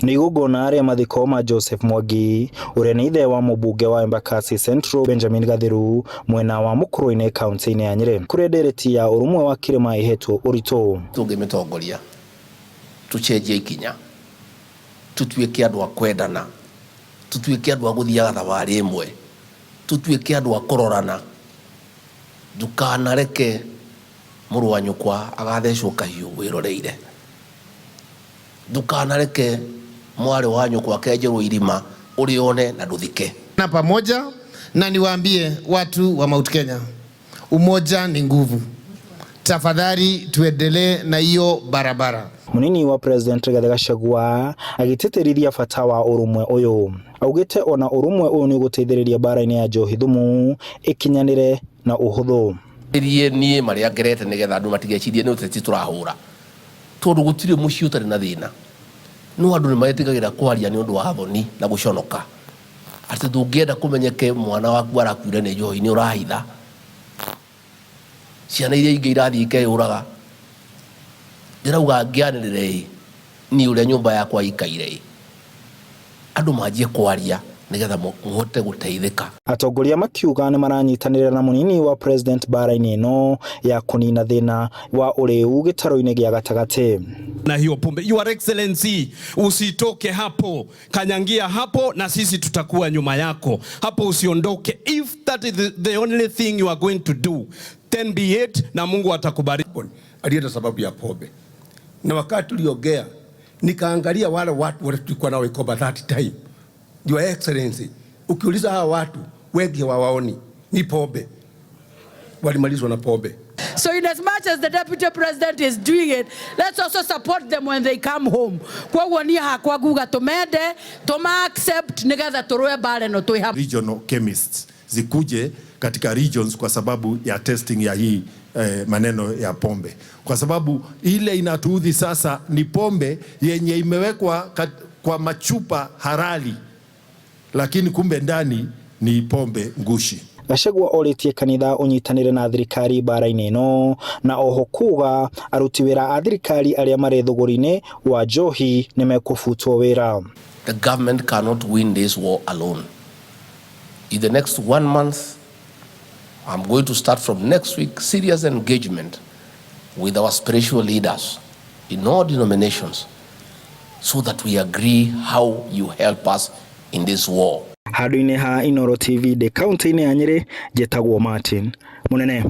Nĩ igongona arĩa mathiko ma Joseph Mwangi ũrĩa nĩ ithe wa mũmbunge wa Embakasi Central Benjamin Gathiru mwena wa Mũkũrũ-inĩ kaunti-inĩ ya Nyeri kũrĩa ndereti ya ũrũmwe wa Kĩrĩma ihetwo ũritũ. Tũngĩmĩtongoria tucenjie ikinya tutuĩke andũ a kwendana tutuĩke andũ a gũthiaga thabarĩ ĩmwe tutuĩke andũ a kũrorana ndukanareke mũrũ wa nyũkwa agathecwo kahiũ wĩroreire ndukanareke mwarĩ wa nyũkwa akenjerwo irima ũrĩone na ndũthike. Na pamoja na niwaambie watu wa Mount Kenya, umoja ni nguvu. Tafadhali tuendelee na hiyo barabara. Munini wa President Rigathi Gachagua agĩtĩtĩrithia bata wa ũrũmwe ũyũ. Augĩte ona ũrũmwe ũyũ nĩ gũteithĩrĩria mbaara-inĩ ya njohi thumu ĩkinyanĩre na ũhũthũ. Niĩ marĩa ngerete nĩgetha andũ matigecirie nĩ ũteti tũrahũra tondũ gũtirĩ mũciĩ ũtarĩ na thĩna no andũ nĩ magetigagĩra kwaria nĩ ũndũ wa thoni na gũconoka atĩ ndũngĩenda kũmenyeke mwana waku arakuire nĩ njohi nĩ ũrahitha ciana iria ingĩ irathiĩ ikeyũraga ndĩrauga ngĩanĩrĩre niĩ ũrĩa nyũmba yakwa ikaire andũ manjie kwaria nigetha mũhote gũteithĩka. Atongoria makiuga nĩ maranyitanĩra na munini wa president mbaara-inĩ ĩno ya kũnina thĩna wa ũrĩu gĩtaro-inĩ gĩa gatagatĩ. Na hiyo pombe, Your Excellency, usitoke hapo, kanyangia hapo na sisi tutakuwa nyuma yako. Hapo usiondoke. If that is the only thing you are going to do, then be it na Mungu atakubariki. Alienda sababu ya pombe. Na wakati tuliongea nikaangalia wale watu wale tulikuwa nao ikoba that time. Your Excellency, ukiuliza hawa watu wengi wawaoni ni pombe. Walimalizwa na pombe. So in as much as the deputy president is doing it, let's also support them when they come home. Kwa wania hakwa guga tumende, tuma accept nigetha turoe bare no tuiha. Regional chemists zikuje katika regions kwa sababu ya testing ya hii maneno ya pombe. Kwa sababu ile inatuudhi sasa ni pombe yenye imewekwa kwa machupa halali. Lakini kumbe ndani ni pombe ngushi. Gachagua orĩtie kanitha ũnyitanĩre na thirikari mbaara-inĩ ĩno na oho kuga aruti wĩra a thirikari arĩa marĩ thũgũri-inĩ wa njohi nĩ mekũbutwo wĩra. The government cannot win this war alone. In the next 1 month, I'm going to start from next week serious engagement with our spiritual leaders in all denominations so that we agree how you help us in this war. Handũ-inĩ ha Inooro TV de kaunti-inĩ ya Nyeri, njĩtagwo Martin Mũnene.